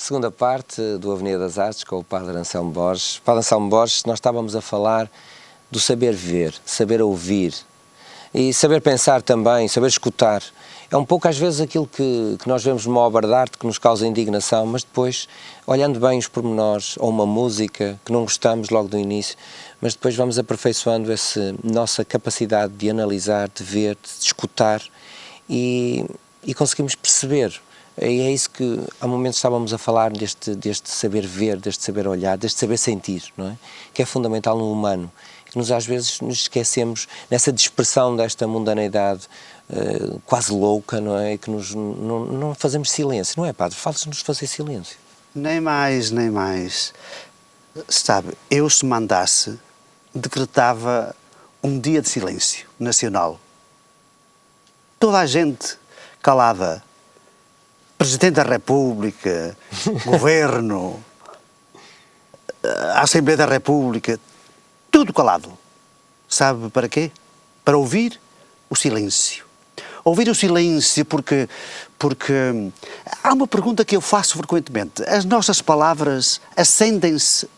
segunda parte do Avenida das Artes com o Padre Anselmo Borges. Padre Anselmo Borges, nós estávamos a falar do saber ver, saber ouvir e saber pensar também, saber escutar. É um pouco às vezes aquilo que nós vemos numa obra de arte que nos causa indignação, mas depois, olhando bem os pormenores, ou uma música que não gostamos logo do início, mas depois vamos aperfeiçoando essa nossa capacidade de analisar, de ver, de escutar e conseguimos perceber. E é isso que há momentos estávamos a falar deste saber ver, deste saber olhar, deste saber sentir, não é? Que é fundamental no humano. Que às vezes nos esquecemos nessa dispersão desta mundaneidade quase louca, não é? Que não fazemos silêncio, não é, Padre? Falta-nos fazer silêncio. Nem mais, nem mais. Sabe, eu se mandasse, decretava um dia de silêncio nacional. Toda a gente calada. Presidente da República, Governo, a Assembleia da República, tudo calado. Sabe para quê? Para ouvir o silêncio. Ouvir o silêncio porque há uma pergunta que eu faço frequentemente. As nossas palavras acendem-se.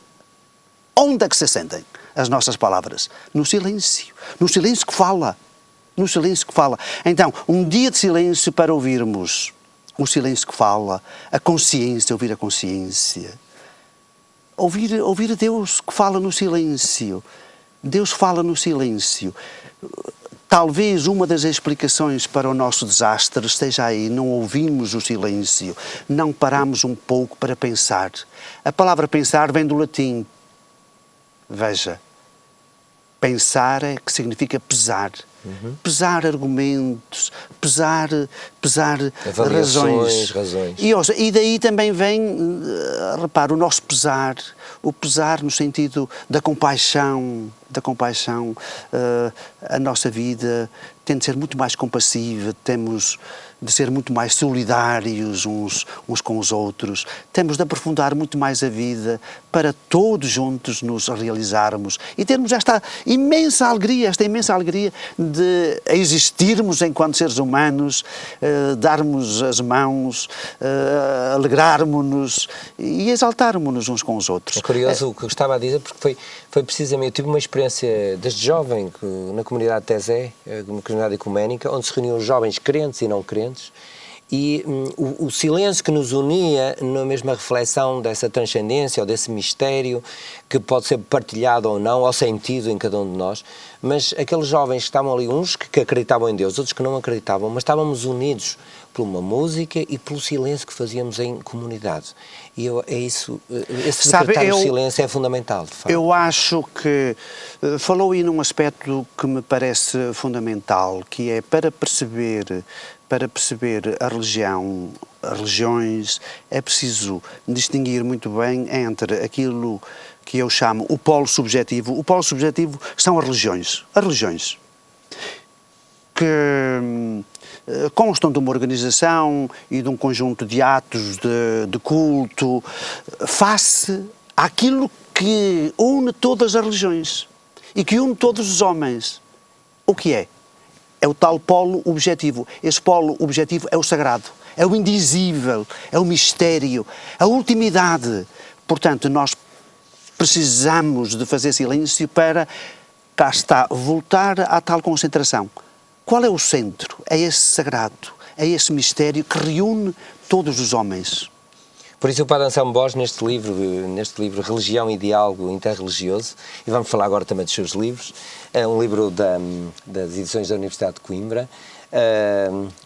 Onde é que se acendem as nossas palavras? No silêncio. No silêncio que fala. No silêncio que fala. Então, um dia de silêncio para ouvirmos o silêncio que fala, a consciência, ouvir a consciência. Ouvir Deus que fala no silêncio. Deus fala no silêncio. Talvez uma das explicações para o nosso desastre esteja aí. Não ouvimos o silêncio. Não paramos um pouco para pensar. A palavra pensar vem do latim. Veja. Pensar é que significa pesar. Pesar argumentos, pesar razões. E daí também vem, repara, o nosso pesar, o pesar no sentido da compaixão, a nossa vida tem de ser muito mais compassiva, temos de ser muito mais solidários uns com os outros, temos de aprofundar muito mais a vida para todos juntos nos realizarmos e termos esta imensa alegria de existirmos enquanto seres humanos, darmos as mãos, alegrarmos-nos e exaltarmos-nos uns com os outros. É curioso o que eu estava a dizer, porque foi precisamente, eu tive uma experiência desde jovem na comunidade de Tezé, uma comunidade ecuménica, onde se reuniam jovens crentes e não crentes, e o silêncio que nos unia na mesma reflexão dessa transcendência ou desse mistério que pode ser partilhado ou não, ou sentido em cada um de nós, mas aqueles jovens que estavam ali, uns que acreditavam em Deus, outros que não acreditavam, mas estávamos unidos por uma música e pelo silêncio que fazíamos em comunidade. E é isso, esse decretar o silêncio é fundamental, de facto. Eu acho que falou aí num aspecto que me parece fundamental, que é para perceber a religião, as religiões, é preciso distinguir muito bem entre aquilo que eu chamo o polo subjetivo. O polo subjetivo são as religiões. As religiões que constam de uma organização e de um conjunto de atos de culto face àquilo que une todas as religiões e que une todos os homens. O que é? É o tal polo objetivo. Esse polo objetivo é o sagrado, é o indizível, é o mistério, a ultimidade. Portanto, nós precisamos de fazer silêncio para, cá está, voltar à tal concentração. Qual é o centro? É esse sagrado, é esse mistério que reúne todos os homens. Por isso o Padre Anselmo Borges, neste livro Religião e Diálogo Interreligioso, e vamos falar agora também dos seus livros, é um livro das edições da Universidade de Coimbra,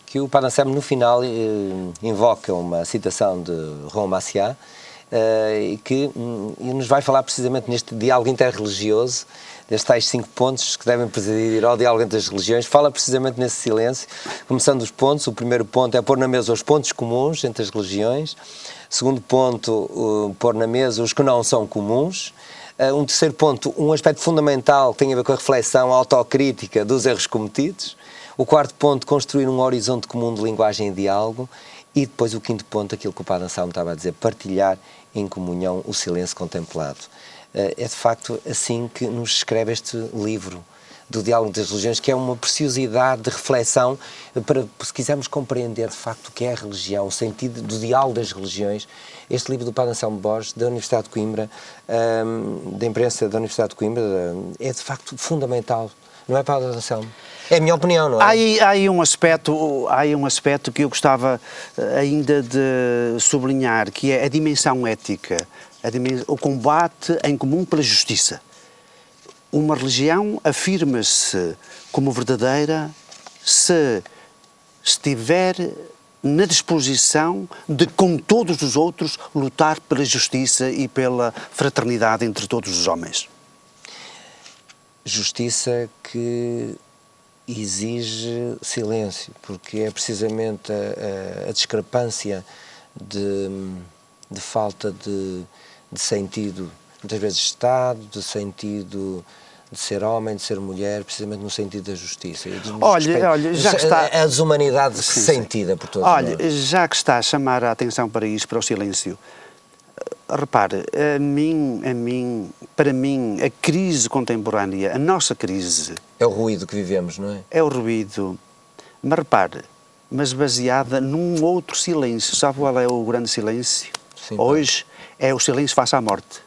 que o Padre Anselmo no final invoca uma citação de Romain Massias, e que nos vai falar precisamente neste diálogo interreligioso, destes tais 5 pontos que devem presidir ao diálogo entre as religiões. Fala precisamente nesse silêncio, começando os pontos. O primeiro ponto é pôr na mesa os pontos comuns entre as religiões. Segundo ponto, pôr na mesa os que não são comuns. Um terceiro ponto, um aspecto fundamental que tem a ver com a reflexão autocrítica dos erros cometidos. O quarto ponto, construir um horizonte comum de linguagem e diálogo. E depois o quinto ponto, aquilo que o Padre Anselmo estava a dizer, partilhar em comunhão o silêncio contemplado. É de facto assim que nos escreve este livro do diálogo das religiões, que é uma preciosidade de reflexão para, se quisermos compreender de facto o que é a religião, o sentido do diálogo das religiões. Este livro do Padre Anselmo Borges, da Universidade de Coimbra, da imprensa da Universidade de Coimbra, é de facto fundamental. Não é, Padre Anselmo? É a minha opinião, não é? Há aí um aspecto que eu gostava ainda de sublinhar, que é a dimensão ética, o combate em comum pela justiça. Uma religião afirma-se como verdadeira se estiver na disposição de, com todos os outros, lutar pela justiça e pela fraternidade entre todos os homens. Justiça que exige silêncio, porque é precisamente a discrepância de falta de sentido, muitas vezes de Estado, de sentido de ser homem, de ser mulher, precisamente no sentido da justiça. Olha, já que está... A desumanidade sentida por todos nós. Olha, já que está a chamar a atenção para isso, para o silêncio, repare, para mim, a crise contemporânea, a nossa crise... É o ruído que vivemos, não é? É o ruído. Mas repare, mas baseada num outro silêncio. Sabe qual é o grande silêncio? Sim, hoje é o silêncio face à morte.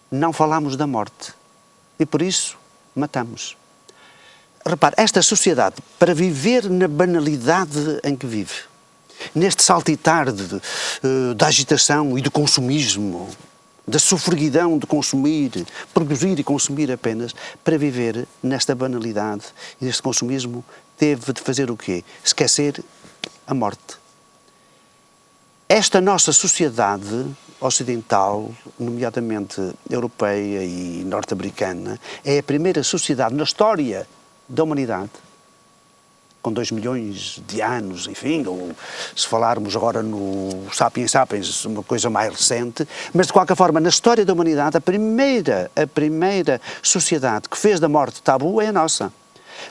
Não falamos da morte. E por isso, matamos. Repare, esta sociedade, para viver na banalidade em que vive, neste saltitar da agitação e do consumismo, da sofreguidão de consumir, produzir e consumir apenas, para viver nesta banalidade e neste consumismo, teve de fazer o quê? Esquecer a morte. Esta nossa sociedade ocidental, nomeadamente europeia e norte-americana, é a primeira sociedade na história da humanidade, com 2 milhões de anos, enfim, ou se falarmos agora no Sapiens Sapiens, uma coisa mais recente, mas de qualquer forma, na história da humanidade, a primeira sociedade que fez da morte tabu é a nossa.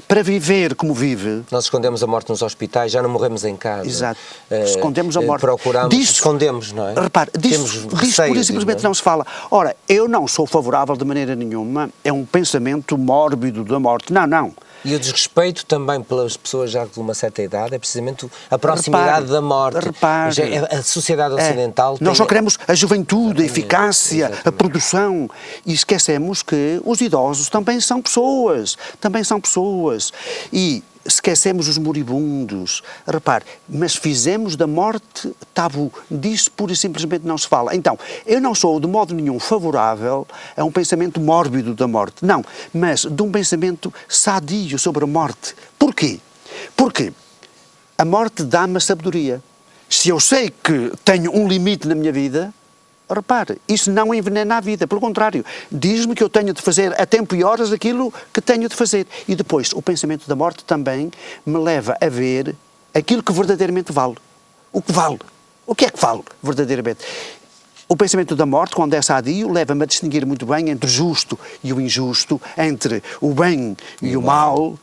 Para viver como vive... Nós escondemos a morte nos hospitais, já não morremos em casa. Exato. Escondemos a morte. Procuramos, escondemos, não é? Repare, disso pura e simplesmente não se fala. Ora, eu não sou favorável de maneira nenhuma, é um pensamento mórbido da morte. Não. E o desrespeito também pelas pessoas já de uma certa idade é precisamente a proximidade da morte. Repare, a sociedade ocidental nós só queremos a juventude, a eficácia, a produção, e esquecemos que os idosos também são pessoas. E esquecemos os moribundos. Repare, mas fizemos da morte tabu. Disso pura e simplesmente não se fala. Então, eu não sou de modo nenhum favorável a um pensamento mórbido da morte. Não, mas de um pensamento sadio sobre a morte. Porquê? Porque a morte dá-me a sabedoria. Se eu sei que tenho um limite na minha vida, repare, isso não envenena a vida, pelo contrário, diz-me que eu tenho de fazer a tempo e horas aquilo que tenho de fazer. E depois, o pensamento da morte também me leva a ver aquilo que verdadeiramente vale. O que vale? O que é que vale verdadeiramente? O pensamento da morte, quando é sadio, leva-me a distinguir muito bem entre o justo e o injusto, entre o bem e o mal,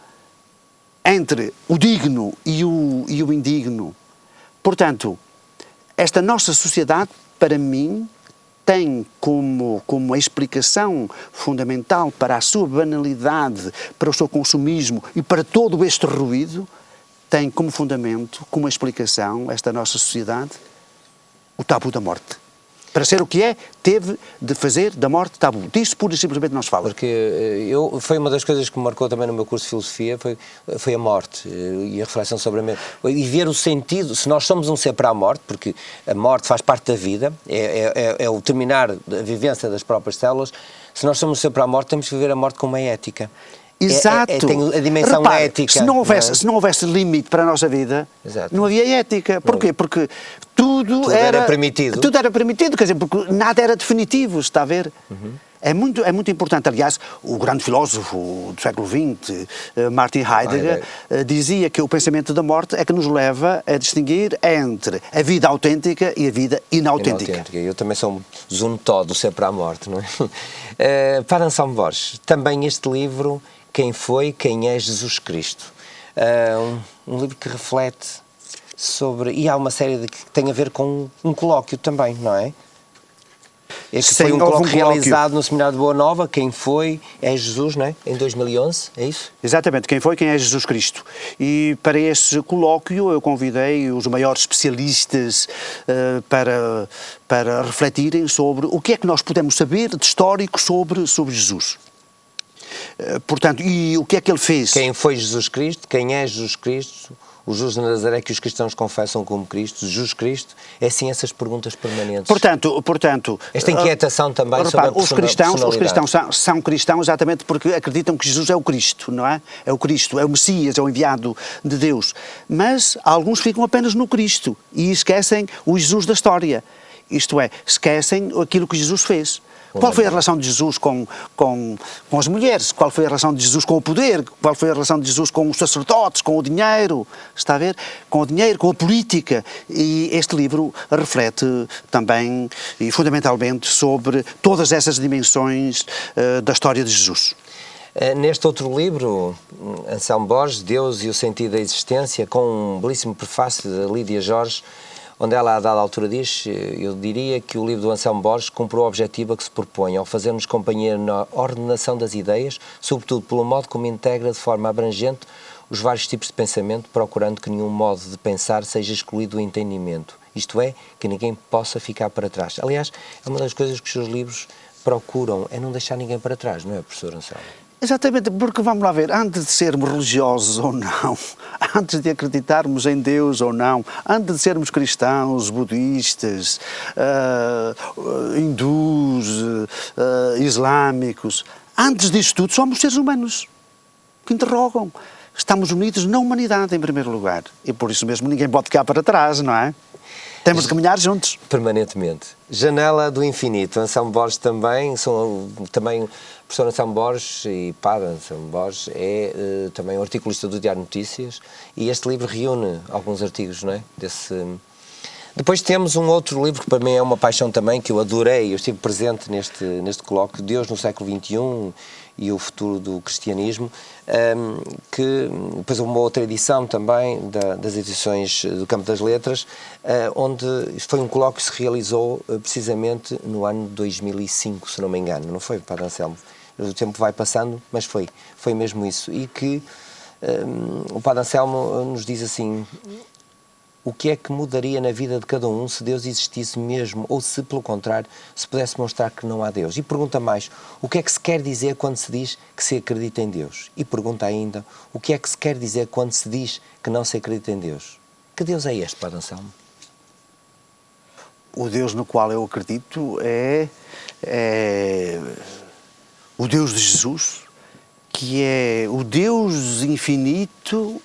entre o digno e o indigno. Portanto, esta nossa sociedade, para mim, tem como a explicação fundamental para a sua banalidade, para o seu consumismo e para todo este ruído, tem como fundamento, como explicação, esta nossa sociedade, o tabu da morte. Para ser o que é, teve de fazer da morte tabu. Disso pura e simplesmente não se fala. Porque foi uma das coisas que me marcou também no meu curso de filosofia, foi a morte e a reflexão sobre a morte. E ver o sentido, se nós somos um ser para a morte, porque a morte faz parte da vida, é o terminar da vivência das próprias células, se nós somos um ser para a morte, temos que viver a morte com uma ética. Exato. Tem a dimensão Repare, ética. Se não houvesse limite para a nossa vida, exato, não havia ética. Porquê? Porque tudo era permitido. Tudo era permitido, quer dizer, porque nada era definitivo, está a ver? Uhum. É muito importante. Aliás, o grande filósofo do século XX, Martin Heidegger, dizia que o pensamento da morte é que nos leva a distinguir entre a vida autêntica e a vida inautêntica. Eu também sou um todo ser para a morte, não é? Para Anselmo Borges, também este livro, Quem é Jesus Cristo? Um livro que reflete sobre... E há uma série que tem a ver com um colóquio também, não é? É que Sim, foi um houve colóquio realizado no Seminário de Boa Nova. Quem foi é Jesus, não é? Em 2011, é isso? Exatamente, quem foi, quem é Jesus Cristo. E para este colóquio eu convidei os maiores especialistas para refletirem sobre o que é que nós podemos saber de histórico sobre Jesus. Portanto, e o que é que ele fez? Quem foi Jesus Cristo? Quem é Jesus Cristo? O Jesus de Nazaré que os cristãos confessam como Cristo? Jesus Cristo? É assim essas perguntas permanentes. Portanto esta inquietação também repara, sobre a os cristãos são cristãos exatamente porque acreditam que Jesus é o Cristo, não é? É o Cristo, é o Messias, é o enviado de Deus. Mas alguns ficam apenas no Cristo e esquecem o Jesus da história. Isto é, esquecem aquilo que Jesus fez. Qual foi a relação de Jesus com as mulheres? Qual foi a relação de Jesus com o poder? Qual foi a relação de Jesus com os sacerdotes, com o dinheiro? Está a ver? Com o dinheiro, com a política. E este livro reflete também e fundamentalmente sobre todas essas dimensões da história de Jesus. Neste outro livro, Anselmo Borges, Deus e o Sentido da Existência, com um belíssimo prefácio da Lídia Jorge, onde ela a dada altura diz, eu diria que o livro do Anselmo Borges cumpre o objetivo a que se propõe ao fazer-nos companhia na ordenação das ideias, sobretudo pelo modo como integra de forma abrangente os vários tipos de pensamento, procurando que nenhum modo de pensar seja excluído do entendimento, isto é, que ninguém possa ficar para trás. Aliás, é uma das coisas que os seus livros procuram, é não deixar ninguém para trás, não é, professor Anselmo? Exatamente, porque vamos lá ver, antes de sermos religiosos ou não, antes de acreditarmos em Deus ou não, antes de sermos cristãos, budistas, hindus, islâmicos, antes disso tudo somos seres humanos que interrogam. Estamos unidos na humanidade em primeiro lugar e por isso mesmo ninguém pode ficar para trás, não é? Temos de caminhar juntos. Permanentemente. Janela do Infinito. Anselmo Borges também, também o professor Anselmo Borges e padre Anselmo Borges é também um articulista do Diário de Notícias e este livro reúne alguns artigos, não é? Depois temos um outro livro que para mim é uma paixão também, que eu adorei, eu estive presente neste colóquio, Deus no século XXI e o futuro do cristianismo, que depois houve uma outra edição também das edições do Campo das Letras, onde foi um colóquio que se realizou precisamente no ano de 2005, se não me engano, não foi, Padre Anselmo? O tempo vai passando, mas foi mesmo isso. E que o Padre Anselmo nos diz assim: o que é que mudaria na vida de cada um se Deus existisse mesmo, ou se, pelo contrário, se pudesse mostrar que não há Deus? E pergunta mais, o que é que se quer dizer quando se diz que se acredita em Deus? E pergunta ainda, o que é que se quer dizer quando se diz que não se acredita em Deus? Que Deus é este, Padre Anselmo? O Deus no qual eu acredito é o Deus de Jesus, que é o Deus infinito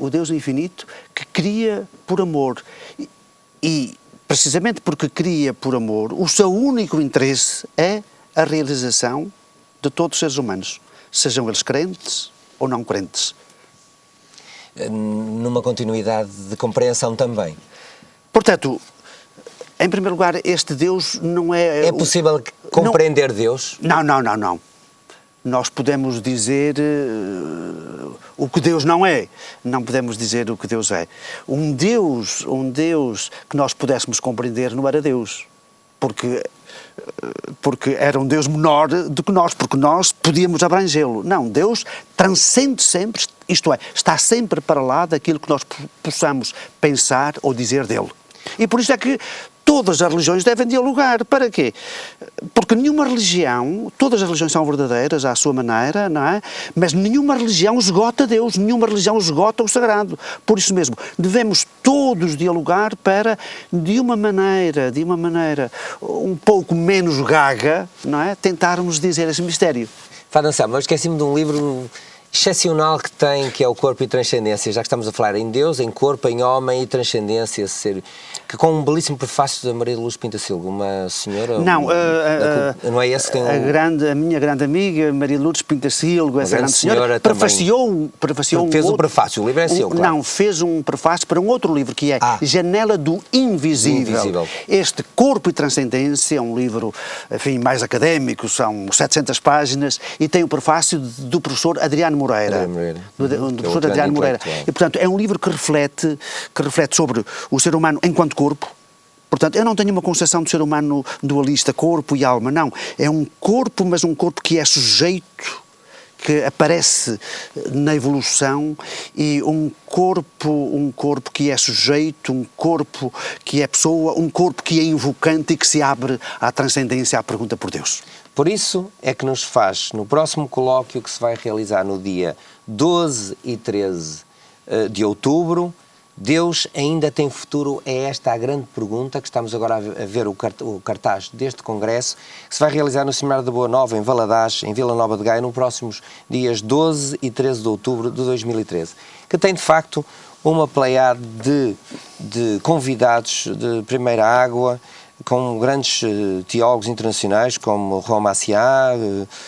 que cria por amor. E precisamente porque cria por amor, o seu único interesse é a realização de todos os seres humanos, sejam eles crentes ou não crentes. Numa continuidade de compreensão também. Portanto, em primeiro lugar, este Deus não é... É possível compreender Deus? Não. Nós podemos dizer o que Deus não é. Não podemos dizer o que Deus é. Um Deus que nós pudéssemos compreender não era Deus. Porque era um Deus menor do que nós, porque nós podíamos abrangê-lo. Não, Deus transcende sempre, isto é, está sempre para lá daquilo que nós possamos pensar ou dizer dele. E por isso é que todas as religiões devem dialogar. Para quê? Porque nenhuma religião, todas as religiões são verdadeiras à sua maneira, não é? Mas nenhuma religião esgota Deus, nenhuma religião esgota o sagrado. Por isso mesmo, devemos todos dialogar para, de uma maneira um pouco menos gaga, não é? Tentarmos dizer esse mistério. Padre Anselmo, eu esqueci-me de um livro excepcional que tem, que é o Corpo e Transcendência, já que estamos a falar em Deus, em corpo, em homem e transcendência, que com um belíssimo prefácio da Maria de Lourdes Pintasilgo, uma senhora... Não, não é esse que tem a minha grande amiga, Maria de Lourdes Pintasilgo, essa grande senhora prefaciou fez um prefácio, o livro é seu, claro. Não, fez um prefácio para um outro livro, que é Janela do Invisível. Este Corpo e Transcendência é um livro, enfim, mais académico, são 700 páginas, e tem o prefácio do professor Adriano Moreira. Do professor Adriano Moreira. E, portanto, é um livro que reflete sobre o ser humano enquanto corpo, Portanto, eu não tenho uma concepção do ser humano dualista, corpo e alma, não. É um corpo, mas um corpo que é sujeito, que aparece na evolução, e um corpo que é sujeito, um corpo que é pessoa, um corpo que é invocante e que se abre à transcendência, à pergunta por Deus. Por isso é que nos faz, no próximo colóquio que se vai realizar no dia 12 e 13 de outubro, Deus ainda tem futuro? É esta a grande pergunta que estamos agora a ver o cartaz deste congresso, que se vai realizar no Seminário da Boa Nova, em Valadares, em Vila Nova de Gaia, nos próximos dias 12 e 13 de outubro de 2013, que tem de facto uma pleiade de convidados de primeira água, com grandes teólogos internacionais como Roma Maciá,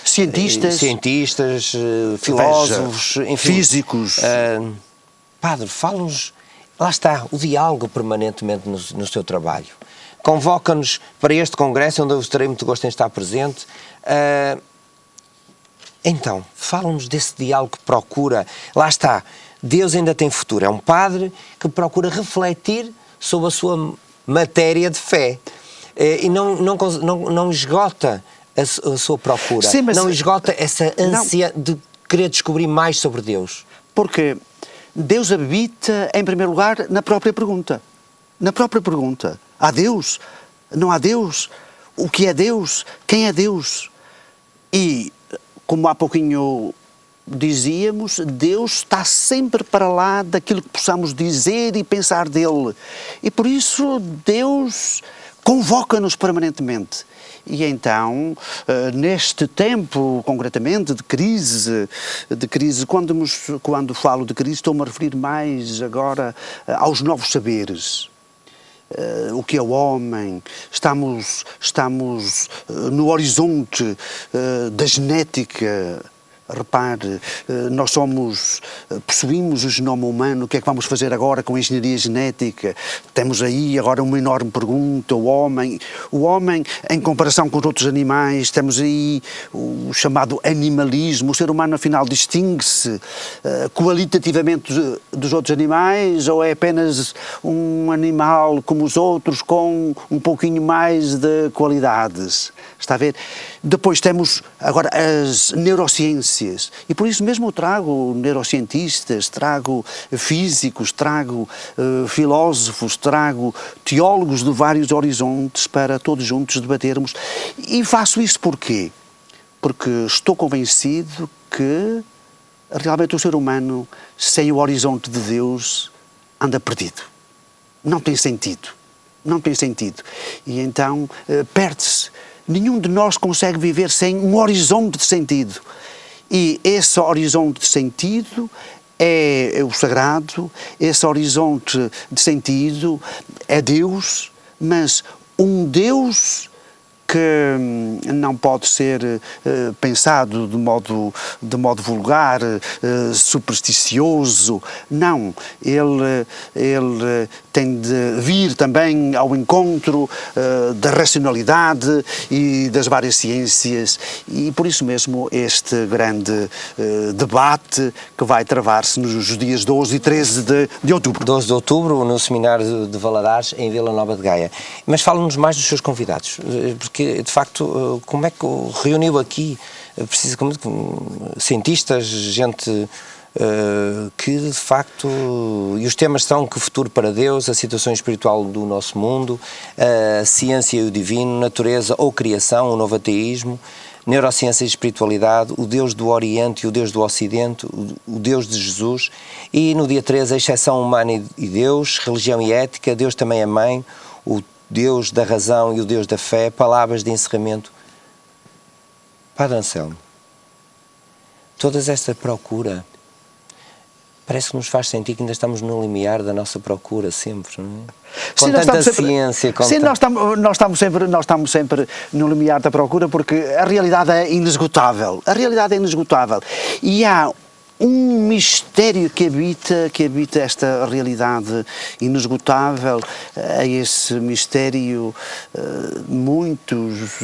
cientistas, filósofos, enfim, físicos. Padre, fala-nos. Lá está, o diálogo permanentemente no seu trabalho. Convoca-nos para este congresso, onde eu terei muito gosto em estar presente. Então, fala-nos desse diálogo que procura. Lá está, Deus ainda tem futuro. É um padre que procura refletir sobre a sua matéria de fé. E não esgota a sua procura. Sim, mas não esgota essa ânsia de querer descobrir mais sobre Deus. Porque Deus habita, em primeiro lugar, na própria pergunta. Na própria pergunta. Há Deus? Não há Deus? O que é Deus? Quem é Deus? E, como há pouquinho dizíamos, Deus está sempre para lá daquilo que possamos dizer e pensar dele. E por isso Deus convoca-nos permanentemente. E então, neste tempo, concretamente, de crise, quando falo de crise, estou-me a referir mais agora aos novos saberes. O que é o homem? Estamos no horizonte da genética. Repare, nós possuímos o genoma humano, o que é que vamos fazer agora com a engenharia genética? Temos aí agora uma enorme pergunta, o homem, em comparação com os outros animais, temos aí o chamado animalismo, o ser humano afinal distingue-se qualitativamente dos outros animais, ou é apenas um animal como os outros com um pouquinho mais de qualidades? Está a ver? Depois temos agora as neurociências, e por isso mesmo eu trago neurocientistas, trago físicos, trago filósofos, trago teólogos de vários horizontes para todos juntos debatermos. E faço isso porquê? Porque estou convencido que realmente o ser humano, sem o horizonte de Deus, anda perdido. Não tem sentido. Não tem sentido. E então perde-se. Nenhum de nós consegue viver sem um horizonte de sentido. E esse horizonte de sentido é o sagrado, esse horizonte de sentido é Deus, mas um Deus que não pode ser pensado de modo vulgar, supersticioso. Não, ele tem de vir também ao encontro da racionalidade e das várias ciências, e por isso mesmo este grande debate que vai travar-se nos dias 12 e 13 de outubro. 12 de outubro, no Seminário de Valadares, em Vila Nova de Gaia. Mas fala-nos mais dos seus convidados, porque de facto, como é que reuniu aqui precisamente cientistas, gente que de facto, e os temas são que futuro para Deus, a situação espiritual do nosso mundo, a ciência e o divino, natureza ou criação, o novo ateísmo, neurociência e espiritualidade, o Deus do Oriente e o Deus do Ocidente, o Deus de Jesus, e no dia 13 a exceção humana e Deus, religião e ética, Deus também é mãe, o Deus da razão e o Deus da fé, palavras de encerramento. Padre Anselmo, toda esta procura parece que nos faz sentir que ainda estamos no limiar da nossa procura sempre, não é? Com sim, tanta ciência. Sim, nós estamos sempre no limiar da procura, porque a realidade é inesgotável. A realidade é inesgotável. E há um mistério que habita esta realidade inesgotável. A esse mistério muitos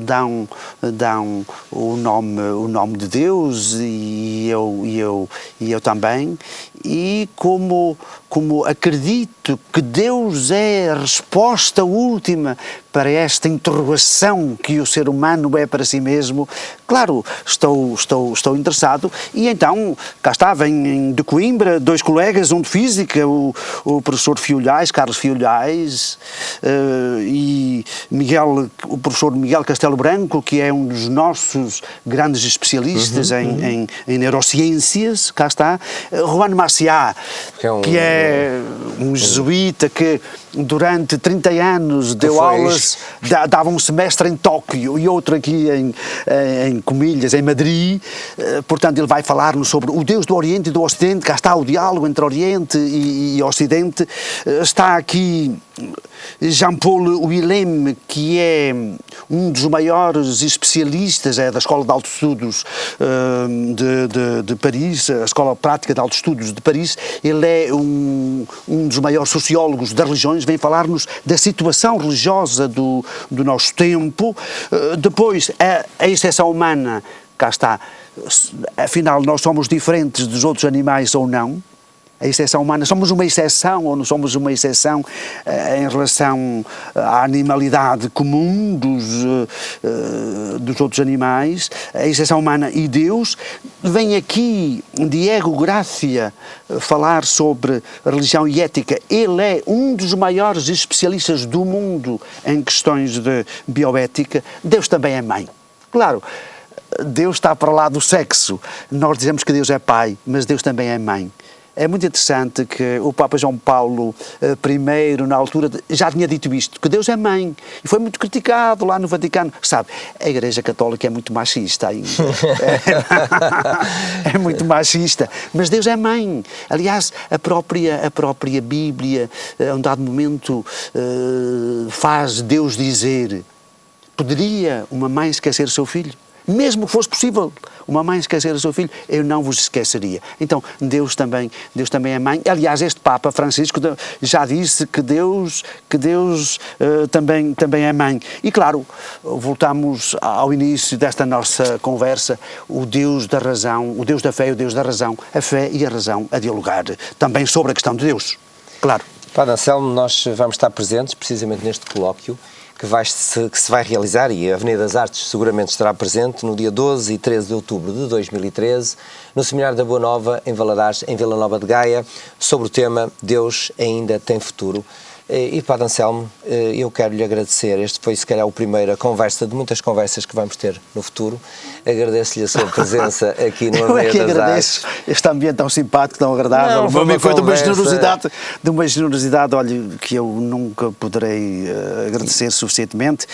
dão o nome de Deus, e eu também, e como acredito que Deus é a resposta última para esta interrogação que o ser humano é para si mesmo, claro, estou interessado. E então, cá está, vem de Coimbra, 2 colegas, um de Física, o professor Fiolhais, Carlos Fiolhais, e o professor Miguel Castelo Branco, que é um dos nossos grandes especialistas em neurociências, cá está, Juan Maciá, que é um jesuíta que durante 30 anos deu aulas, dava um semestre em Tóquio e outro aqui em Comilhas, em Madrid. Portanto, ele vai falar-nos sobre o Deus do Oriente e do Ocidente. Cá está o diálogo entre Oriente e Ocidente. Está aqui Jean-Paul Willem, que é um dos maiores especialistas da Escola de Altos Estudos de Paris, a Escola Prática de Altos Estudos de Paris. Ele é um dos maiores sociólogos das religiões, vem falar-nos da situação religiosa do nosso tempo. Depois, a exceção humana, cá está, afinal nós somos diferentes dos outros animais ou não? A exceção humana, somos uma exceção ou não somos uma exceção em relação à animalidade comum dos outros animais? A exceção humana e Deus. Vem aqui Diego Gracia falar sobre religião e ética. Ele é um dos maiores especialistas do mundo em questões de bioética. Deus também é mãe. Claro, Deus está para lá do sexo. Nós dizemos que Deus é pai, mas Deus também é mãe. É muito interessante que o Papa João Paulo I, na altura, já tinha dito isto, que Deus é mãe, e foi muito criticado lá no Vaticano. Sabe, a Igreja Católica é muito machista ainda. É muito machista, mas Deus é mãe. Aliás, a própria Bíblia, a um dado momento, faz Deus dizer: poderia uma mãe esquecer o seu filho? Mesmo que fosse possível uma mãe esquecer o seu filho, eu não vos esqueceria. Então, Deus também é mãe. Aliás, este Papa Francisco já disse que Deus também é mãe. E claro, voltamos ao início desta nossa conversa, o Deus da razão, o Deus da fé e o Deus da razão, a fé e a razão a dialogar também sobre a questão de Deus. Claro. Padre Anselmo, nós vamos estar presentes precisamente neste colóquio que se vai realizar, e a Avenida das Artes seguramente estará presente, no dia 12 e 13 de outubro de 2013, no Seminário da Boa Nova, em Valadares, em Vila Nova de Gaia, sobre o tema Deus ainda tem futuro. E Padre Anselmo, eu quero lhe agradecer. Este foi, se calhar, a primeira conversa de muitas conversas que vamos ter no futuro. Agradeço-lhe a sua presença aqui no Avenida das Artes. Este ambiente tão simpático, tão agradável. Foi de uma generosidade, olha, que eu nunca poderei agradecer suficientemente.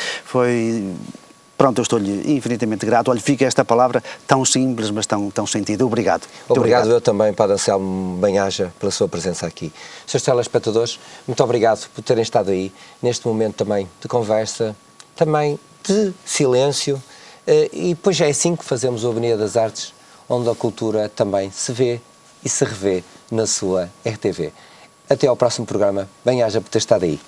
Pronto, eu estou-lhe infinitamente grato. Olha, fica esta palavra tão simples, mas tão sentida. Obrigado. Obrigado eu também, Padre Anselmo Banhaja, pela sua presença aqui. Seus telespectadores, muito obrigado por terem estado aí, neste momento também de conversa, também de silêncio, e depois é assim que fazemos o Avenida das Artes, onde a cultura também se vê e se revê na sua RTV. Até ao próximo programa. Banhaja por ter estado aí.